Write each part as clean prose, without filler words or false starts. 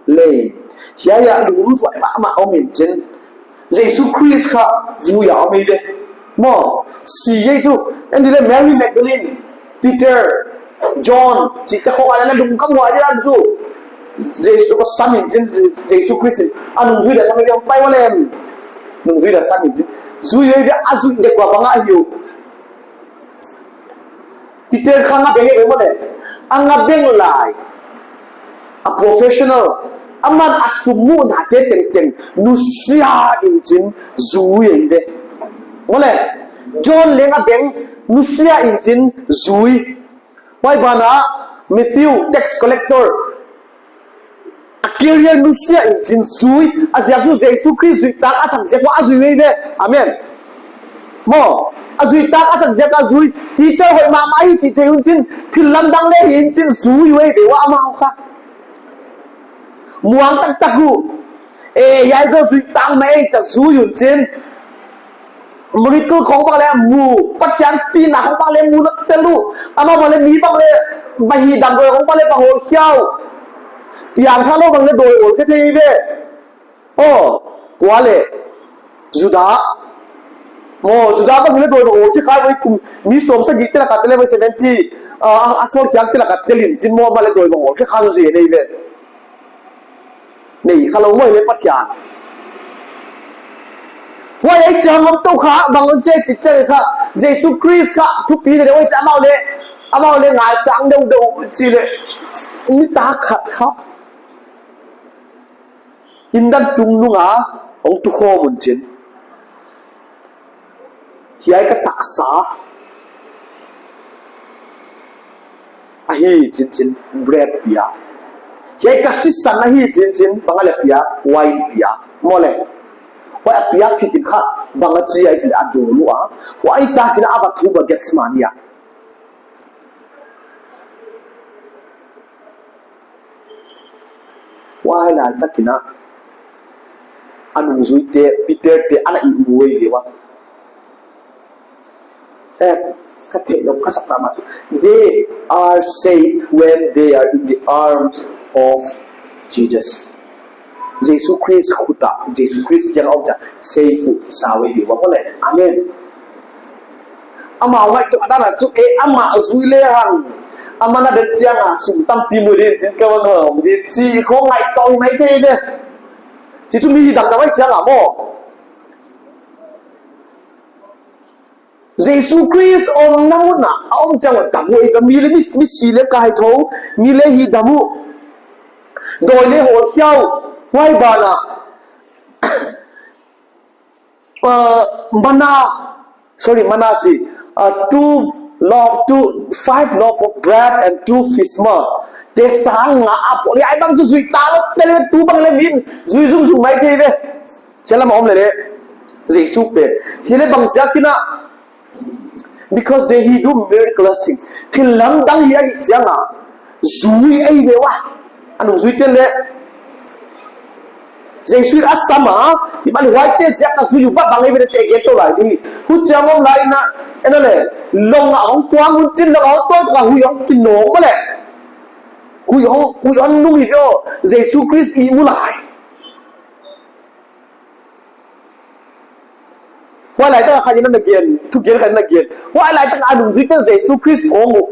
lệ hiya ya đủ thoại mà ông mình chân Jesu Christ kha vui à mình đây mo si vậy tu anh đi lên Mary Magdalene Peter John chỉ ta không ai là đúng không ngoài ra tu Jesu có sang mình chân Jesu Christ anh vui đã sang mình bay qua lên nung vui đã sang mình chân vui ấy đã azu để qua banga hiu Peter khang ngap benge bemo le angap beng lai a professional aman asumu na te teng teng nusia injin zui de mole John lenga beng nusia injin zui wai bana Matthew tax collector akiriya nusia injin zui azyak ju Jesu Christ zui ta asang je kwa zui de amen mo azui ta asang je ka zui teacher hoi ma mai ti te unjin thilam dang le injin zui we de wa ma kha muang tak taku yai go zui tang mai cha zui yun chen miracle khong bang le mu pathian pi na khong bang le mu na telu ama bang le mi bang le bahi dam go khong bang le ba ho khiao piang tha lo bang le doi ol ke thei be o kwa le juda mo juda bang le doi ol ke khai bai kum mi som sa git la ka tele bai 70 asol chak te la ka telin chin mo ba le doi ol ke khang ji nei beนี่เขาลงไว้เลยปัจจัยว่าไอ้จามมันตู้ขาบางคนเจ๊จิตใจค่ะเยซูคริสต์ค่ะทุกปีเลยว่าจะเอาเลยงานสังเดาจีเลยนี่ตาขัดครับอินดันตุงนุ่งอ่ะของทุกข้อมุนจินที่ไอ้ก็ตักษาไอ้จินเบรดเปียYai kasih sana hi jin bangal pia wine pia mole wa pia kitin kha bangal chi ai tin adu lu a wa ai ta kina aba thuba gets mania wa ai la ta kina anu zui te Peter te ana I muai le wa ka te lo ka sakra ma they are safe when they are in the arms of Jesus. Jesu Christ khuta, Jesu Christ yang ông cha seifu sawe di wa pole. Amen. Ama wa itu adalah tu ama zuile hang. Ama na de chiang sum tam pi mu de jin ka wa no, di chi ko ngai to mai ke de. Chi tu mi dang da wai chiang mo. Jesu Christ om na na, ông cha wa tam wo ka mi le mi si le kai tho, mi le hi damu. Đôi lễ hội khiao quay bà là mana gì five loaf of bread and 2 fish more để sáng ngã áp bộ ai băng cho duy ta nó tên lên tú băng lên min duy dùng mấy cái đấy sẽ làm ông này đấy Giêsu về thì lấy bằng giá kia because he do miraculous things thì lắm đăng hi ai chẳng à duy ai về wa anh duy tên lệ Jesu asama di mana white siap na suyu ba bangai beda cek itu lah di hujang orang lain na ena le long orang tua muncin na orang tua kah huyong tinong male huyong nung itu Jesu Christ imulai why lại ta khai nhân again tu kiến khai again why lại ta anh duy tên Jesu Christ phong ngủ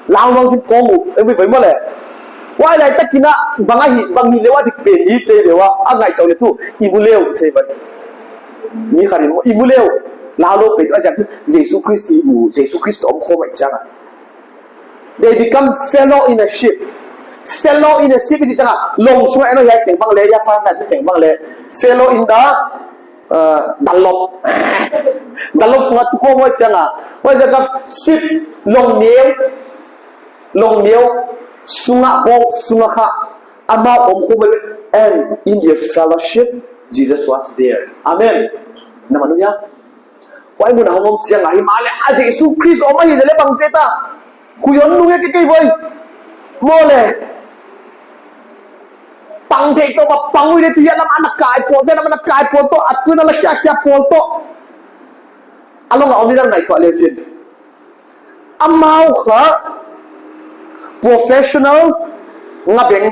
lao long thì phong ngủ em phải male why lại ta kina bangi lewa di peni che lewa angai tau le tu imuleu che ba ni kharin mo imuleu la lo pe a jak Jesu Christ mu Jesu Christ om kho mai changa they become fellow in a ship di changa long so eno ya teng bang le ya fa na teng bang le fellow in the dalop so tu kho mo changa wa jak ship long new sunga kha ama om khu and in their fellowship Jesus was there amen namanu ya wai mun hom chiang ai ma le a Jesu Christ om ai le bang cheta khuyon nu ke kai voi mo le pang thei to ba pang wi le thi lam anak kai po te lam anak kai po to atku na la kya po to along om ni nang nai ko le chin amau kha professional ngabeng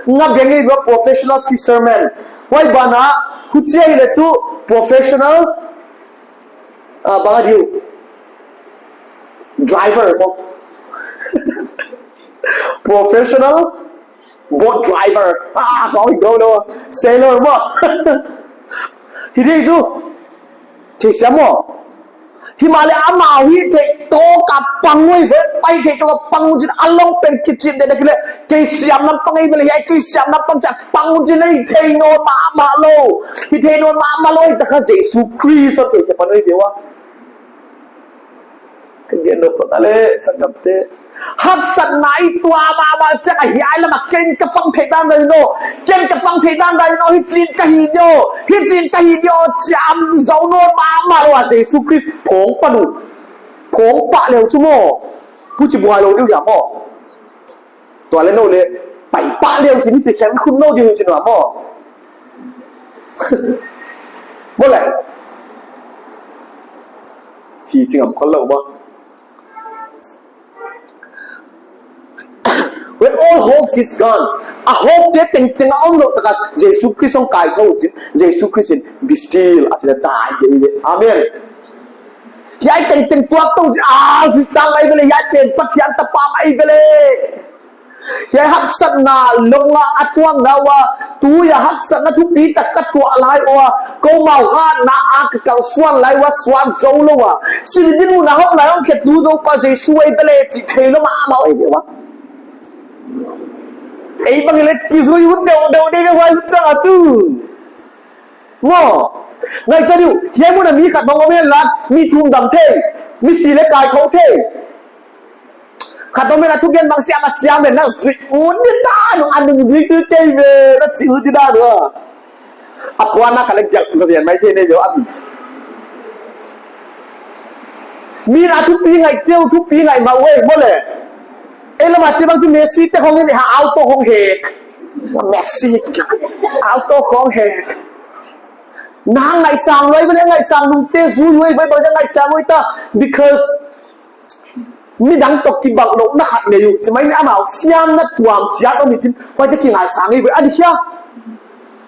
ngap yang ini dua professional fisherman why bana hucia ile tu professional banga diu driver mo professional boat driver không go đâu sailor mo thì đây chú thì xem mo Himalaya amau hi te to kapang wei ve pai te to kapang jin along pen kitchen de kile ke siam nam pang ei ve ya ke siam nam pang cha pang jin ei te no ma lo hi te no ma lo ta kha Jesu Christ te te panoi dewa kemudian do patale sangap te hak sat nai tua ma cha hi ai la ma ken kapang te dan dai no ken kapang te dan dai no hi jin ka hi dio jam zau no ma lo Jesu Christ phong pa du phong pa leo chu mo pu chi bua lo diu ya mo to le no le pai pa leo chi ni te chan khun no diu chi no mo mo le thì chừng am con lâu ba when all hope is gone a hope that ting on lo ta Jesu Christ ong kai ko chin Jesu Christ be still at the die amen yai ting tuak tong su tang ai vele yai pen pat sian ta pa ai vele yai hak sat na longa atuang na wa tu ya hak sat na thu pi tak ka tua lai o ko mau ha na a ka kal swan lai wa swan zo lo wa si din na hok lai ong khet du zo pa Jesu ai vele chi thei lo ma ai ve wa ấy bằng cái kizui hút đầu đây cái quay chắc chứ ngô ngày ta điệu thế muốn là mi khát bằng ông là mi thum đầm thế mi xì lấy cài khẩu thế khát ông là thu gen bằng xe mà xe mình nó duyệt uốn đi ta nó ăn đừng duyệt từ cây về nó chịu đi ta nữa à quan nó cả lấy giặc giờ hiện mấy thế này đều ăn mi đã thu pi ngày tiêu thu pi ngày mà ơi bố lệ ela mati bang tu Messi te khong ni ha auto khong hek Messi auto khong hek nang ngai sang loi ban ngai sang nung te zu loi bai ba ngai sang loi ta because mi dang tok ki bang no na khat ne yu chmai na ma siam na tuam chia to mi chin hoi te ki ngai sang ei adi chia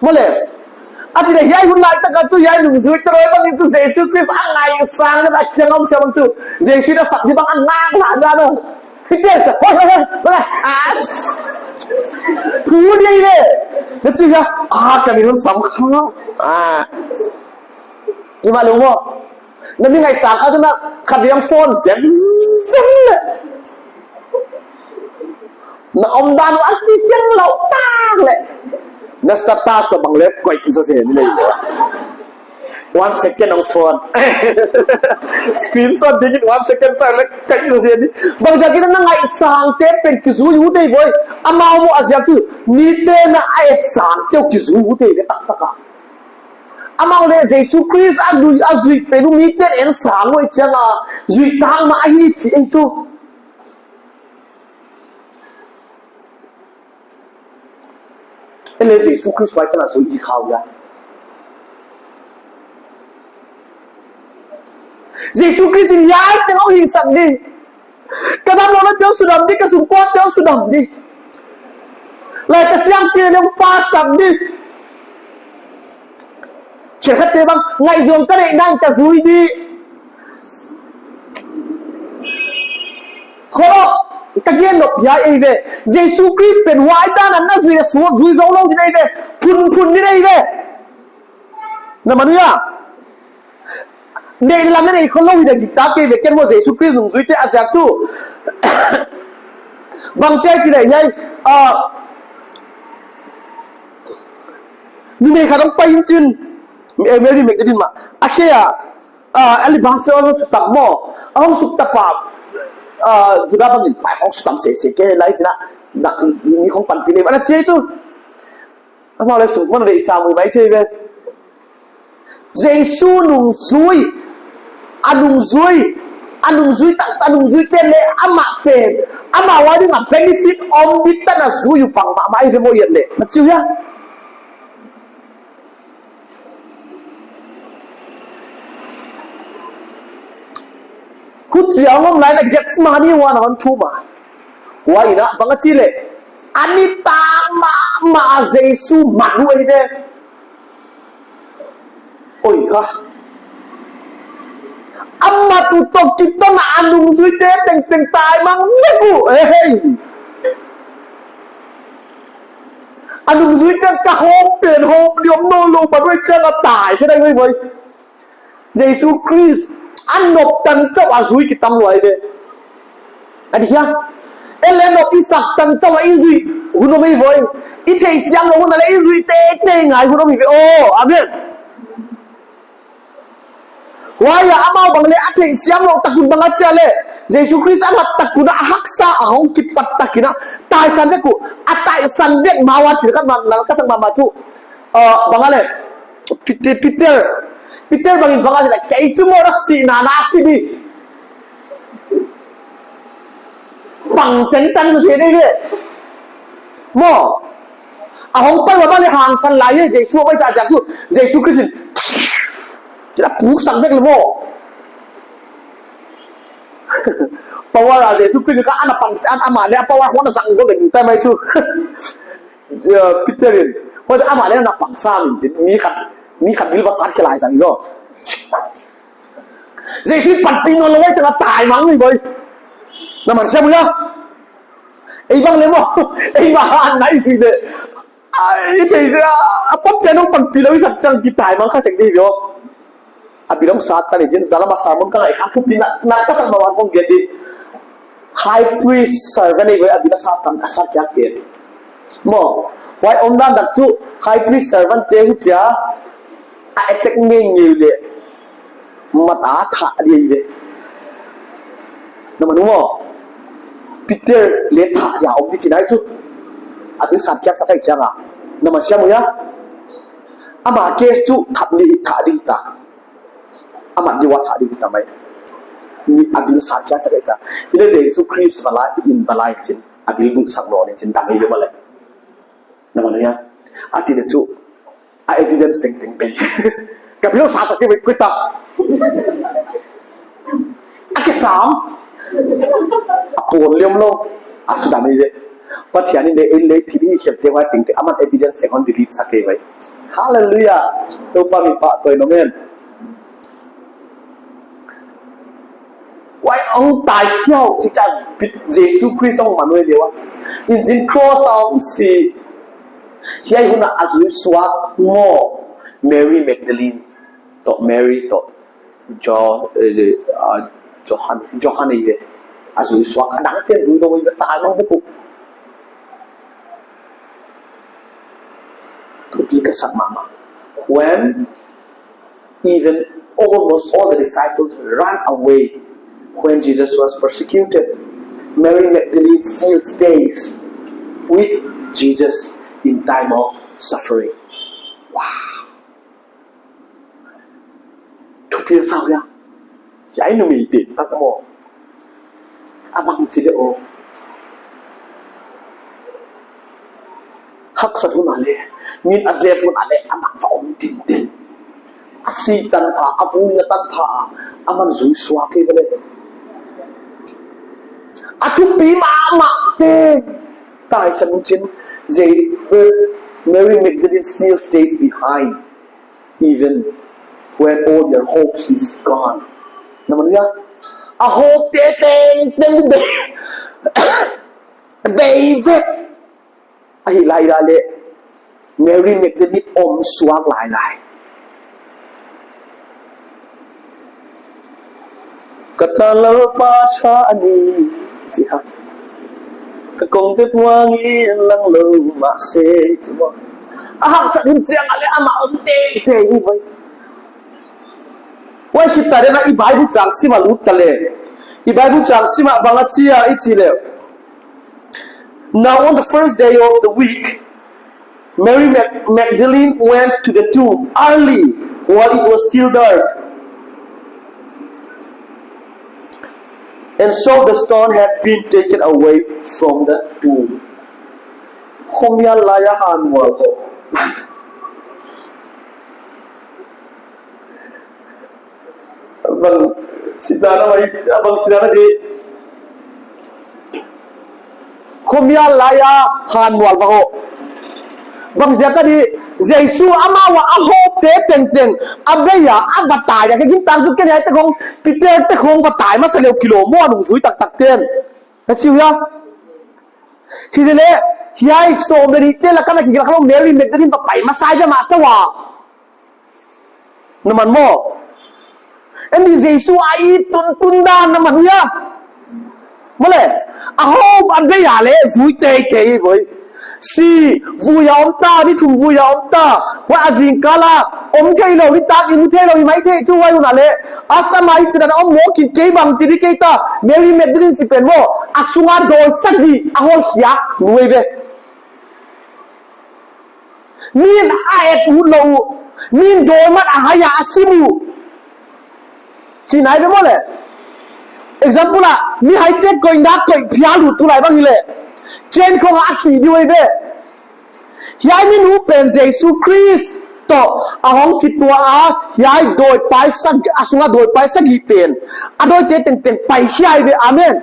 mole ati de yai hun lai ta ka tu yai nung zu te roi bang tu Jesu Christ ang ngai sang na khiang om siam tu Jesu da sak di bang ang ngang la na no Hãy subscribe cho kênh Ghiền Mì Gõ để không bỏ lỡ những one second on phone screenshot take it 1 second time like kai so ni bang ja kita na ngai sang te pen ki zu yu dei boy amao mo asya tu ni te na ai sang te ki zu dei ve tak taka amao le Jesu Christ azui pe nu mi te en sang oi changa zui tang ma hi chi en chu ele Jesu Christ vai kana zui khao ya Jesu Christ yai te lo hin sang đi ka dam lo teo sudam đi ka sum po teo sudam đi lại ka siang kia le pa sang đi che khat te bang ngai zong ka re nang ka zui đi kholo ka gen lop ya ei ve Jesu Christ pen wai ta nan na zui su zui zo lo đi đây ve phun đi đây ve na manuya để làm cái này không lâu thì được ta kể về cái mô Jesu Christ nung duy thế à giác tu bằng chơi chỉ để nhây nhưng mà khá đông bay chân em đi mình cái gì mà à xe anh đi bán xe ông sụp tập mò ông sụp tập juga bằng những bài ông sụp tập sẽ cái lấy chứ nè mình không phản cái này bạn chơi chứ ông nói là sụp vấn đề sao mới chơi về Jesu nung duy anung zui tak anung zui tele ama pen ama wadi ma benefit om di tana zui pang ma mai mo yen le ma chiu ya khu chiang ngom lai na get money one on two ma wai na bang chi le Anita ma Jesu manuai de. Oi ha. Amat utok kita na anung suite teng tai mang neku. Anung suite ka hom pen hom diom no lo ba doi cha na tai che dai mai mai. Jesu Christ anok tan chau azui ki tam loi de. Adi hia. Eleno isak tan chau izui huno mai voi. I thei siam lo huno le izui te ngai huno mi oh amen. Waya amau bang le athe siam lo takun bang acha le Jesu Christ amat takuna haksa ahong kipat takina tai san de ku atai san de mawa thir kan man ka sang mama chu bang ale Peter bang bang ale kai chu mo ra si na si bi bang chen tan se de ge mo ahong pa ba le hang san lai ye Jesu ba ja ja chu Jesu Christ chỉ là cú sang biết là mò power là Jesu Christ ka ana pan an ama le power ho na sang go le tai mai chu Peter ho da ama le na pang sa mi khat bil ba sat ke lai sang go Jesu pan ping on lo cha na tai mang ni boy na man xem nhá ei bang le mo ei ba an nai si de ai thì pop chen no pan pi lo sat chang ki tai mang kha seng di yo abilang saat tadi jen dalam sermon kan ikan tu pina nak kasar bawa kong jadi high priest servant ini abilang saat tan kasar jaket mo why ondan dak tu high priest servant tehu ja a etek ngi le mata tha dia ile nama numo Peter le tha ya om di chinai tu abilang saat jak sakai janga nama siapa ya ama case tu tha di ta amat di wat hadi kita mai ni abil satya saja ini Yesus Kristus malai in balai chin abil bu sang lo ni chin tangi le malai nama ya ati de chu a evidence ting pe kapilo sa sa ke kita ake sam apon liom lo asudam ni de pathian ni de in le thi bi hep te wa ting te amat evidence second delete sa ke bai hallelujah to pa mi pa toy no men why ông tài siêu chỉ cha Jesu Christ ông mà nuôi điều à in trên cross ông si hiện hôm nay azu swat mo Mary Magdalene to Mary to Johann này về azu swat đáng tiền vui đâu mà tài mong cái cục to be cái sắc mama when even almost all the disciples ran away when Jesus was persecuted, Mary Magdalene still stays with Jesus in time of suffering. Wow! Thuộc phía sao vậy? Giải nó mình tiền tắc mò. Abang chỉ để ô. Hắc sát hôn ale, min azep hôn ale, abang phải ôm tin. Asi tan tha, avu na tan tha, aman zui suwa ke vele. Atupi mama te tai samuchin Mary Magdalene still stays behind even when all their hopes is gone. Naman ya a hope te teng baby ai lai ra le Mary Magdalene om suak lai katalo pa cha ani chị ha cái công ty tuang in lăng lâu mà xe chứ mà hàng sản phẩm chiang ale ama om te như vậy why kita na i Bible chang sima lut tale i Bible chang sima banga chia ichile now on the first day of the week Mary Magdalene went to the tomb early while it was still dark and so the stone had been taken away from the tomb. Không ya laya han wal ho. Vâng, chị ta nói đi. khomia laya han mual ba ho bang zaka di Jesu ama wa ahop te teng abeya avatai ya kin tang ju ken hai te khong Peter te khong vatai ma saleu kilo mo nu zui tak ten na chiu ya hi le hiai so meri te la kana ki la khong Mary Magdalene pa pai ma sai ja ma chawa naman mo endi Jesu ai tun da naman ya mole ahop abeya le zui te voi si vuya ta ni thum vuya ta wa azin kala thei lo ni tak in thei lo mai thei chu wai na le asamai chidan mo ki ke bang chi di ke ta Mary Magdalene chi pen mo asunga do sagi aho hia nuai ve min aet u lo min do mat ahaya asimu chi nai ve mo le example la mi hai te ko inda ko phia lu tu lai bang hi le chen không ác sĩ đuôi về yai min hu pen Jesu Christ to ahong kitua a yai doi pai sak asunga doi pai sak hi pen adoi te teng pai hiai ve amen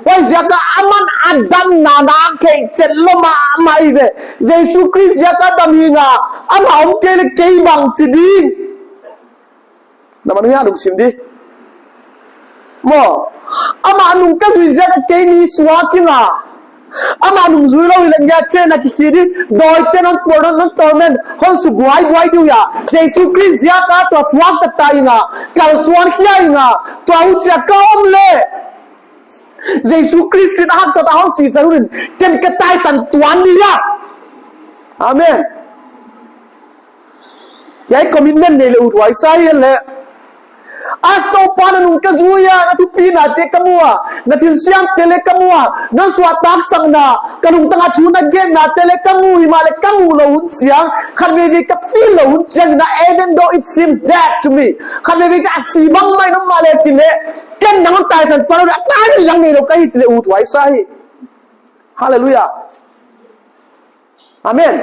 wai zaka aman adam na ke chen lo ma mai ve Jesu Christ zaka dam hinga am hom ke le ke bang chi ding na man ya dum sim di mo ama anung ka zui zaka ke ni swa kinga ama nung zui lo ilang ya chen na kisiri doi ten on torment hon su buai du ya Jesu Christ ya ka to swak ta ta inga kal suan khia inga to au cha kaom le Jesu Christ sin hak sa ta hon si zarurin ken ka tai san tuan ni ya amen yai commitment ne le utwai sai le Asto pana nung kazuya na tupina te kamua na tinsiang tele kamua na swatak sang na kanung tanga thuna gen na tele kamu himale kamu lo hunchiang khanwe ka feel lo hunchiang na even though it seems that to me khanwe ka asibang mai no male chile ken nang tai san paro da ta ni lang ne lo kai chile u thwai sai hallelujah amen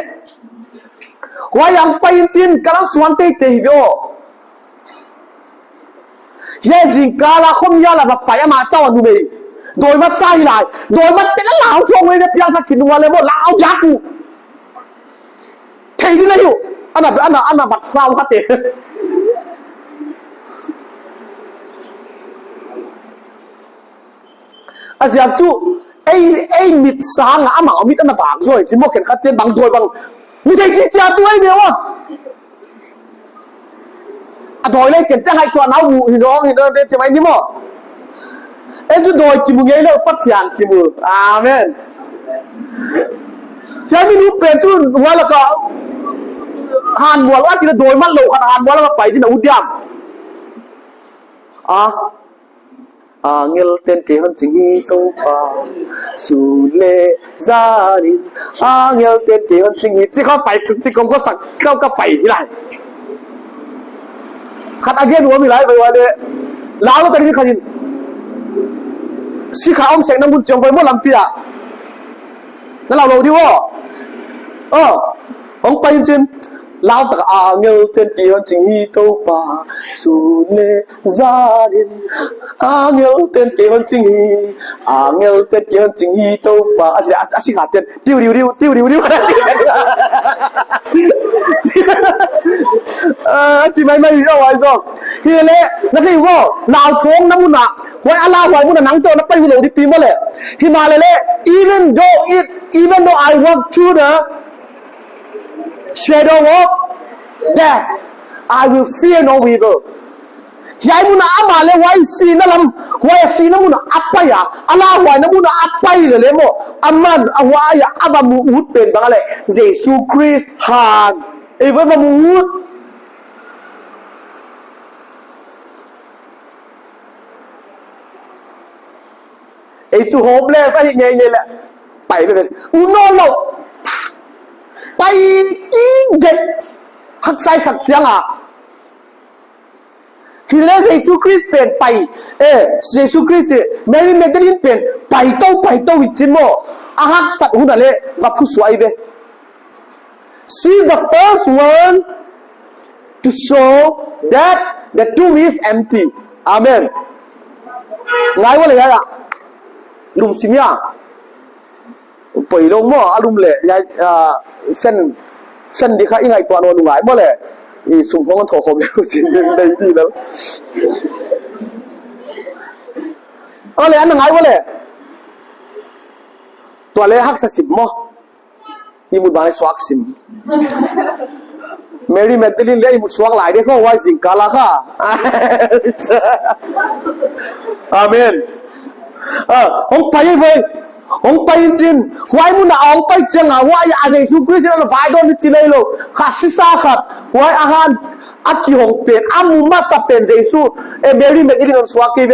wayang pain chin kalang swan te te hyo Jezin kala khom ya la ba pa ya ma chaw nu me doi ma sai lai doi ma te la lao chong we ne pya pha kin wa le mo lao ya ku thei ni la yu ana bat sao ha te azia chu ai mit sang ama mit ana wang rồi chỉ một cái khát tên bằng đôi bằng như thế chỉ cha tôi nhiều à đôi lên cái hai tuần áo thì nó chỉ mấy nhím à em chú đôi chỉ một ngày đâu bắt chàng chỉ một amen chứ mình lúc bên chú nói là có hàn mùa là chỉ là đôi mắt lộ hàn mùa là phải thì là út điểm Angel tên kế hơn chính hi tô pa su lê gia đình Angel tên kế hơn chính hi chỉ có phải chỉ không có sặc không có phải như này khát again uống mình lại vậy vậy lão nó tên gì khát gì si khá ông sẽ nằm buồn chồng với một làm pia nó làm lâu đi vô ông bay trên lão ta Angel tên kế hơn chính hi tô pa su lê gia đình Angel tên kế hơn chính hi Angel tên kế hơn chính hi tô pa si khát tên tiêu chỉ mấy mấy đâu vậy rồi thì lẽ nó phải vô nào thốn nó muốn nào hỏi Allah hỏi muốn là nắng cho nó tay vào đi pin mà lẽ thì mà lẽ even though I walk through the shadow of death I will fear no evil Jai muốn mà lẽ why si nó làm why si nó muốn apa ya Allah hỏi nó muốn apa rồi lẽ mo aman why abamu ut pen bang lẽ Jesus Christ han với mà muốn ấy chú hốp lên sao hiện nghe là bảy về uno lộc bay kinh dịch hắc sai sặc giang à khi lên Jesus Christ pen bay Jesus Christ Mary Magdalene pen bay tâu vị chín mò hắc sặc hú nè và phu suy về See the first one to show that the tomb is empty. Amen. Ngay quá lời ạ. Lùng xím nhá. ปล่อยลงหม้ออารมณ์เลยยายเส้นที่ข้ายังไงตัวโน้นหงายหม้อเลยอีสุ่มของกันโถผมแล้วจริงได้ดีแล้วเลยอันหงายหม้อเลยตัวเลยหักสิบหม้อยี่มุดบางในสวักสิมเมรี่แมกดาลินเลยยี่มุดสวักหลายเด็กเขาไว้สิงกาลาค่ะอาเมนองไปยังไงองไปจริงไว้มุนองไปเจียงว่าอาเจสุคริสต์เราไว้โดนจิเลยโลข้าศึกษาขัดไว้อาหารอักขิหงเป็นอามุมาสเป็นเจสุเมรี่แมกดาลินสวักเอง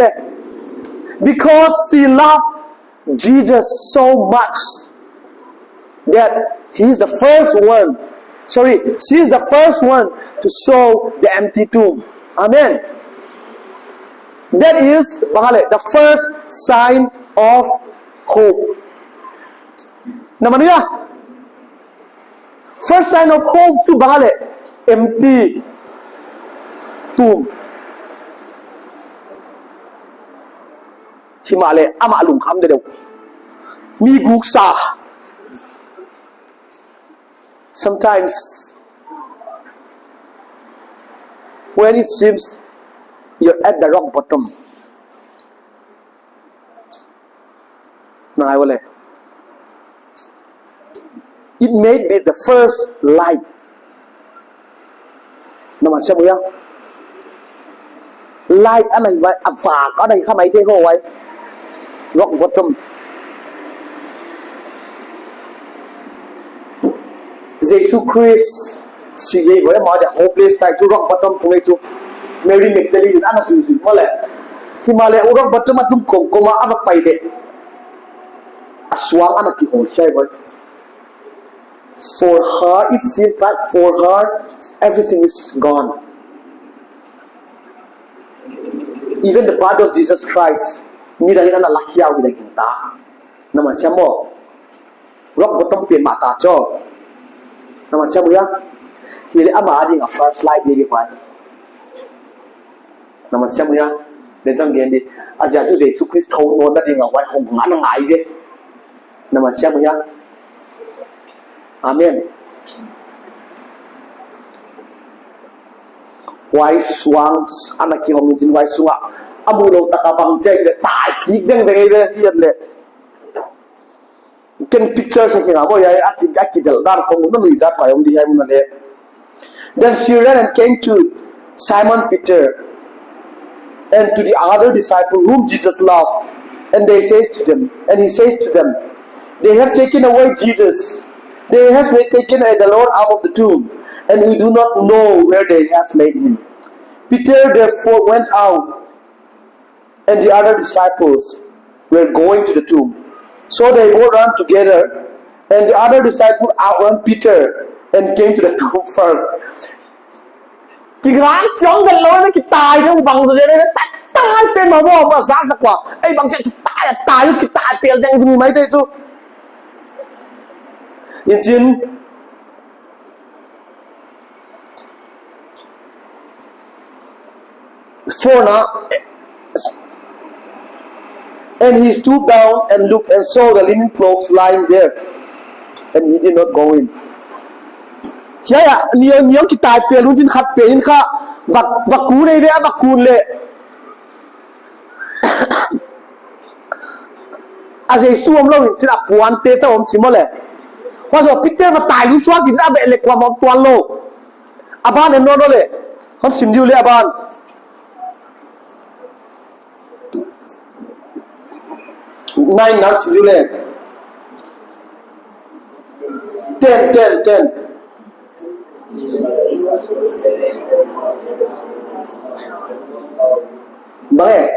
because she loved Jesus so much that he's the first one. Sorry, she's the first one to show the empty tomb. Amen. That is, the first sign of hope. Namanya? First sign of hope to empty tomb. Himale ama lung kham de deu. Mi guk sa. Sometimes when it seems you're at the rock bottom, it may be the first light. Light อะไรไว้อับฝากอะไรข้าไม่เท่เขาไว้ rock bottom. Jesu Christ sige với mọi để hopeless tại chỗ rock bottom tụi ấy chú Mary Magdalene ăn là gì mà lẽ thì mà lẽ rock bottom mà tụi cùng mà ăn phải để xuống ăn là kỳ hồn chơi với for her it seems like for her everything is gone, even the blood of Jesus Christ mi dah hilang lah kiau mi dah kita nama siapa rock bottom pen mata cho nama siapa ya Hili ama adi nga first light ni pai. Nama siapa ya? Dan jang dia ni aja tu Yesus Kristus thâu nôn đã đi nga wai hong ngã nó ngại vậy. Nama siapa ya? Amen. Wai suang anak ki hong jin wai suang amu lo takabang jai le tai ki deng deng le hian le. Ken picture sa kina mo ya ati ka ki dal dar khong no mi za thai om di hai mun le. Then she ran and came to Simon Peter and to the other disciple whom Jesus loved, and he says to them, they have taken away Jesus. They have taken the Lord out of the tomb, and we do not know where they have laid him. Peter therefore went out, and the other disciples were going to the tomb. So they all ran together, and the other disciple outran Peter and came to the tomb first. Chỉ ráng chống gần lối nó cái tài nó bằng rồi đấy tài bên mà bỏ mà sáng được quả ấy bằng chuyện tài cái tài tiền danh gì mấy thế chú nhìn chín for now and he stooped down and looked and saw the linen clothes lying there, and he did not go in. Chaya niyo kita pe lu jin khat pe in kha vaku nei le vakun le a je suom lo chin a puan te cha om chimo le wa so Peter va tai lu swa ki da be le kwa mom twan lo aban en no le hon sim diu le aban nine na sim diu le 10 Baik.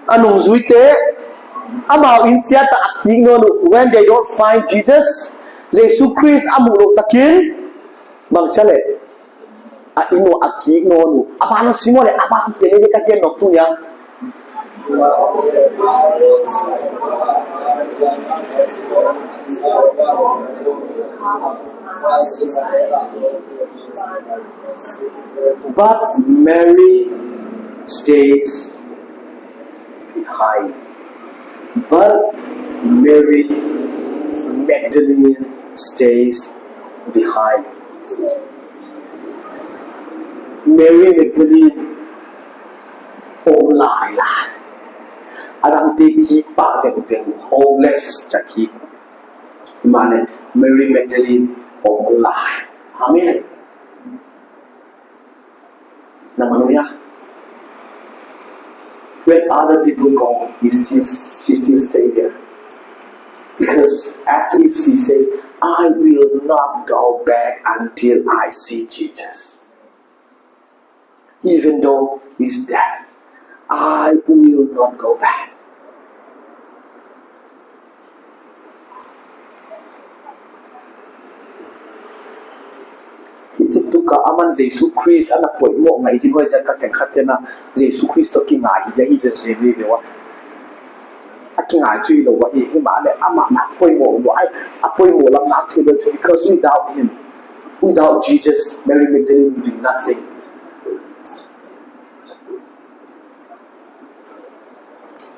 Anong zuite ama intia ta aking no when they don't find Jesus, Jesus Christ amulo takin bang chale. A ino aking no apa no simole apa pele ka ken no tunya. But Mary stays behind. But Mary Magdalene stays behind. Mary Magdalene online lah. Adang kipa teng homeless jaki. Imane Mary Magdalene online. Amen. Namanya. When other people go, she still stay there. Because as if she says, I will not go back until I see Jesus. Even though he's dead, I will not go back. Tuka aman Jesu Christ anak poy mo ngai tin hoi jan ka ken khatena Jesu Christ to ki ngai ya hi je je be wa aki ngai chui lo wa hi ma le ama na poy mo wa ai apoy mo lam na to the because without him, without Jesus, Mary Magdalene would do nothing.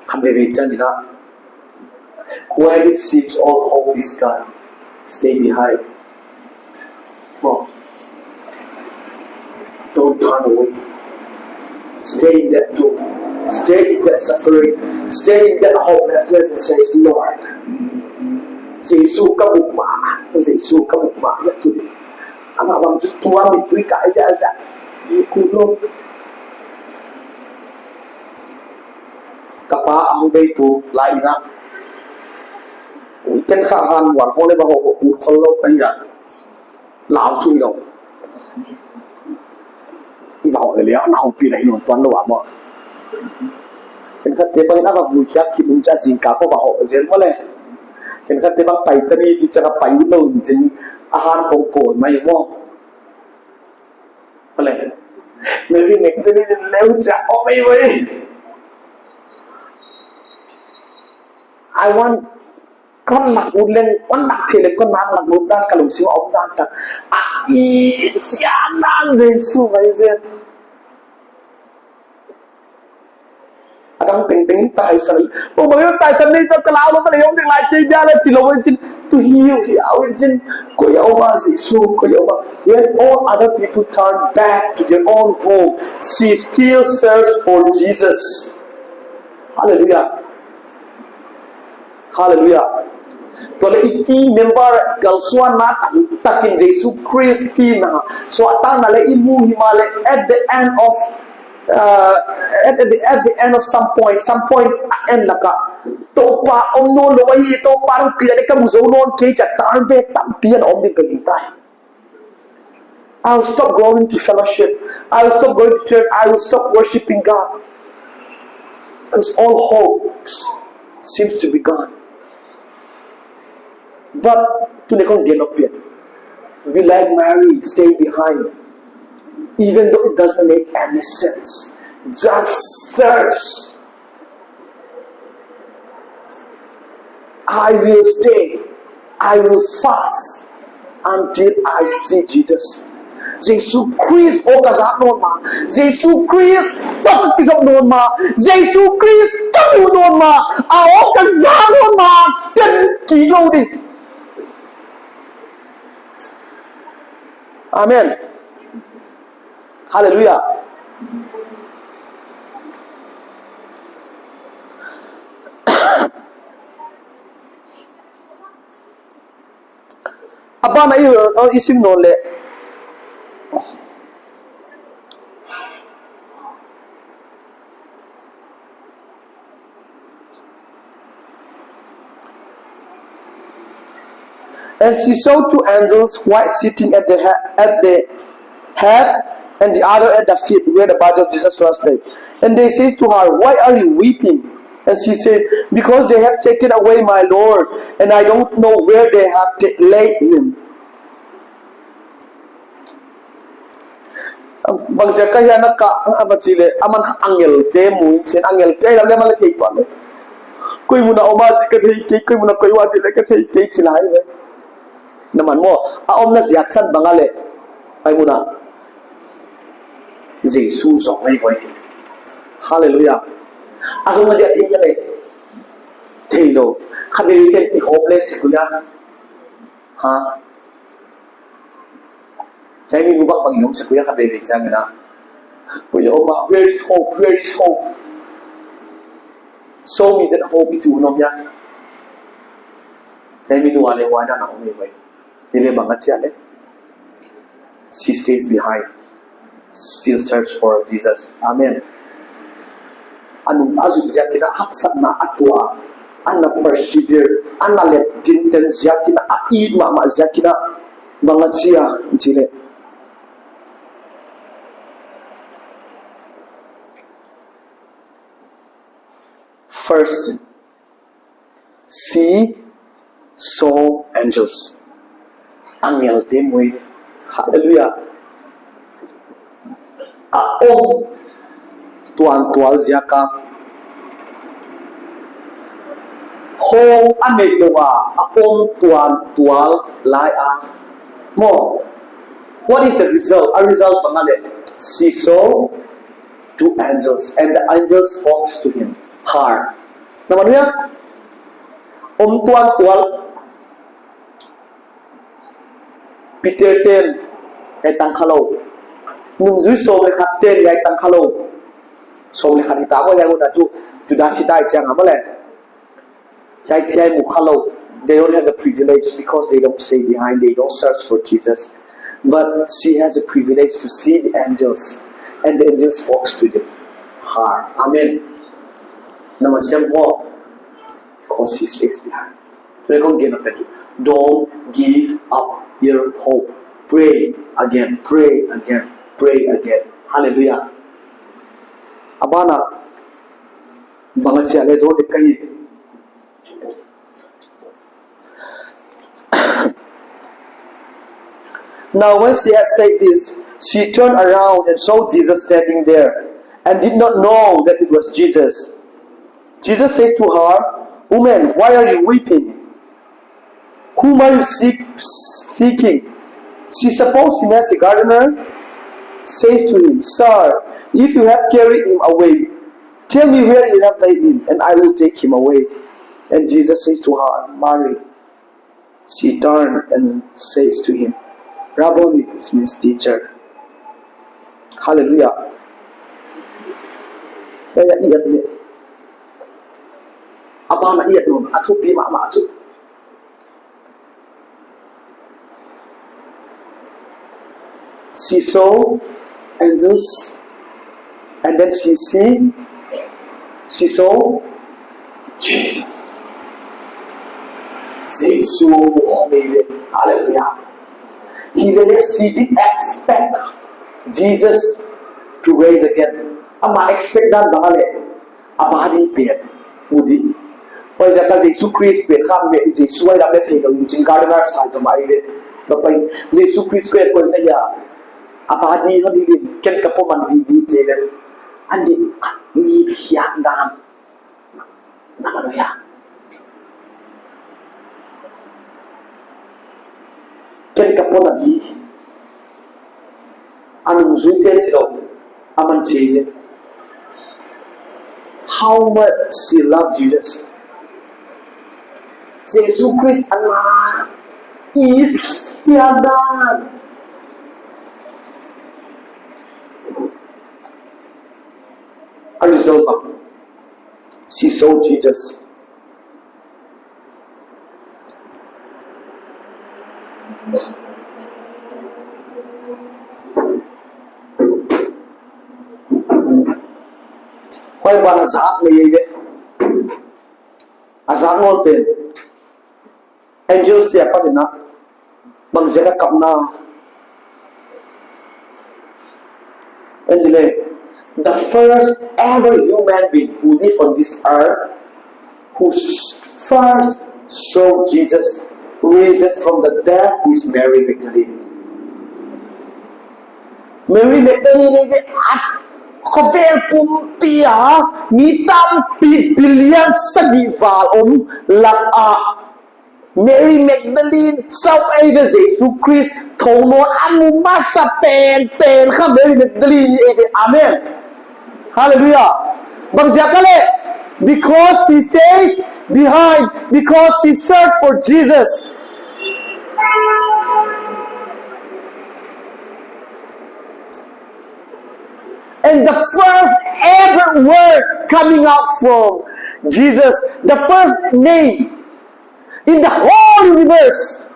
Come be chan ina when it seems all hope is gone, stay behind. Oh. Don't turn away. Stay in that doom. Stay in that suffering. Stay in that hopelessness and says, Lord, Jesu kamukma. Jesu kamukma. Yatu. Ama bang tuwa mi tuika aja. Kulo. Kapa ang beitu lai na. Ken khahan wan hole ba ho pu kholo kaya. Lao chui đâu. Vàoเลยnào bị này nổi toán đâu mà hiện tại thế bằng nào vui khác thì mình trả gì cả có bảo hộ gì mà lẽ hiện tại thế bằng bảy tani thì chắc là bảy đâu chính ăn không cồn mà đúng không mà lẽ mấy cái này tani leo chả ô mấy vậy I want con lạc một lên con lạc thì là con lạc lạc một đang cả lồng xíu ông đang cả ý ya đang Jesu vậy xem Adang ting tai san oh bagaimana tai san ni to kalau lo tadi ông lại chơi ra lên silo bên trên to heal bên trên ko ya oma Jesu ko ya oma when all other people turn back to their own home she still searches for Jesus. Hallelujah. Hallelujah. Tole iti member galsuan na takin Jesu Christ na so atang na le imu himale at the end of some point end laka to pa om no lo hi to parang pia de kam zo non ke cha tar be tam pia om de gai I'll stop going to fellowship. I'll stop going to church. I will stop worshiping God because all hope seems to be gone. But to nekong get up yet. Be like Mary, stay behind. Even though it doesn't make any sense. Just search. I will stay. I will fast until I see Jesus. Jesu Christ o kazak non ma. Jesu Christ tak kisap non ma. Jesu Christ tak non ma. Ao kazak non ma. Ten kilo di. Amen. Hallelujah. Apa na isim non le. And she saw two angels, one sitting at the head and the other at the feet, where the body of Jesus was laid. And they said to her, "Why are you weeping?" And she said, "Because they have taken away my Lord, and I don't know where they have laid him." Bang kaya naka apa sile aman angel te mu chen angel te la le mala thei pa le koi muna oma si ka thei ke koi muna koi wa chile ka thei ke chilai le naman mo a om na ziak san bangale ai muna Jesu zong ai voi. Hallelujah. Asung dia tinggal ni, telo. Kami macam ni hopeless kuya, ha? Saya ni ubah panggil kuya kami macam ni na. Kuya oma, where is hope? Where is hope? Show me that hope itu nomnya. Saya ni dua lewan na umi boy. Ini bangat siapa? She stays behind, still search for Jesus. Amen. Anu azu dia kita hamphatna atua, anu persevere, anu let dinten dia kita aid mama dia kita bangat sia cile. First, see, saw angels. Angel temui. Hallelujah. Aom tuan tual ziaka. Hong amek doa. Aom tuan tual lai a. Mo. What is the result? A result pangale. She saw two angels, and the angels spoke to him. Her. Namanya tuan tual Peter ten ay tangkalo nung zui so le khat ten ay tangkalo so le khat ita mo yang una ju dasi dai chang amale chai chai mu khalo. They don't have the privilege because they don't stay behind, they don't search for Jesus, but she has a privilege to see the angels, and the angels walks to them. Her. Amen. Namasyan po, because he stays behind. Don't give up your hope. Pray again, pray again, pray again. Hallelujah. Abana, bangat siya lezo de kahi. Now when she had said this, she turned around and saw Jesus standing there, and did not know that it was Jesus. Jesus says to her, "Woman, why are you weeping? Whom are you seeking?" She supposed him as a gardener, says to him, "Sir, if you have carried him away, tell me where you have laid him, and I will take him away." And Jesus says to her, "Mary." She turned and says to him, "Rabboni," which means teacher. Hallelujah. Saya ingat ni. Abang nak ingat nun, atu pi mak atu. She saw angels, and then she saw Jesus. Jesu, hallelujah. She didn't expect Jesus to raise again. Ama expect dan bangale abadi pet udi. Why that Jesu Christ pet kham me Jesu ai da me thei do jing gardener sa jama ide. Ba pai Jesu Christ pet ko na ya abadi ho di ken ka po man di jele. Andi I hian dan. Na ya. Ken ka po na di. Anong zuite chilo aman chile. How much she loved Jesus. Jesus Christ Allah is tiada. A result of she saw Jesus. Why one azat me ye? Azat ngol pen. Angels tiap pada nak bangsa kapna. And the first ever human being who lived on this earth, who first saw Jesus risen from the dead, is Mary Magdalene. Mary Magdalene is Khavel pumpia mitam billion sadival lak Mary Magdalene sau ai về Jesu Christ thầu nó ăn masa pen kham Mary Magdalene amen hallelujah bang sia kale because she stays behind, because she searched for Jesus. And the first ever word coming out from Jesus, the first name in the whole universe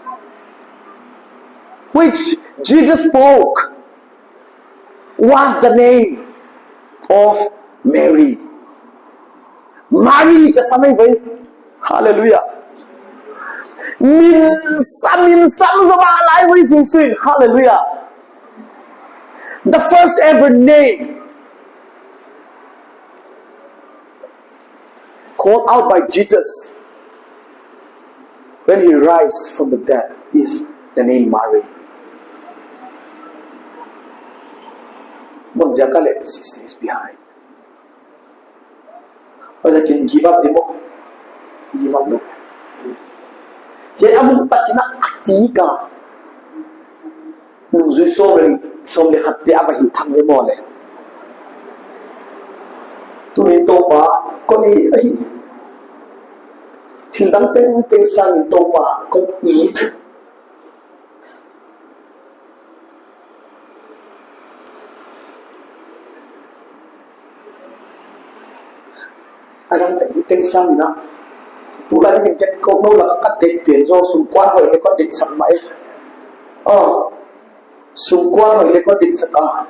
which Jesus spoke was the name of Mary. Maryจะซ้ำไป Hallelujah. Min sam sa ba lai wi sing sing. Hallelujah. The first ever name called out by Jesus when he rise from the dead is the name Mary. Bang zakale stays behind. Whether can give up the book, give up no. Jadi amu patina atika. Nungzui som le hati apa hintang le mo le. Tu ni to pa ko ni ai. Thindang teng sang to pa ko eat. Alang teng sang na. Tulad ng ket ko no la ka tek pien so sum kwan ho le ko dik sak mai. Sum kwan ho le ko dik sak a.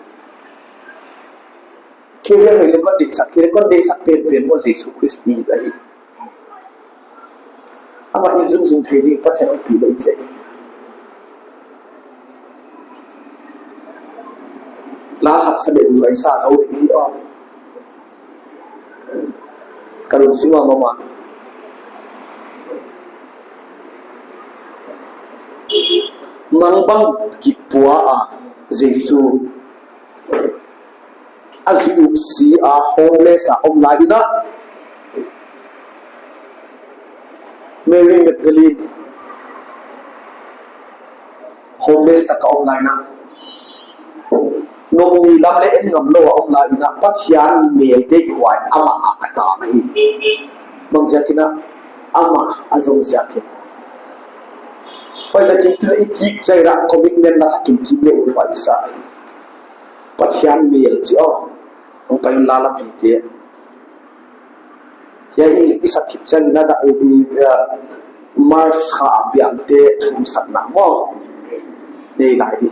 Kire ho le ko dik sak kire ko dik sak pien mo Jesu Christi dai. Ama in zum thei ni pa chen pi le che. La hat sa de zai sa so ni Karun siwa mama. Mangbang kipua a Jesu azu si a homeless a omlai na Mary Magdalene homeless ta ka omlai na nông ni lam le en ngam lo omlai na pathian me te kwai ama ata mai bang zakina ama azong zakin Pasa kita ikik saya komitmen lah kita le upai sa. Pathian mel cio, upai lala pite. Jadi isakit saya nada ini Mars ha abiante thum sakna mo. Nei lai di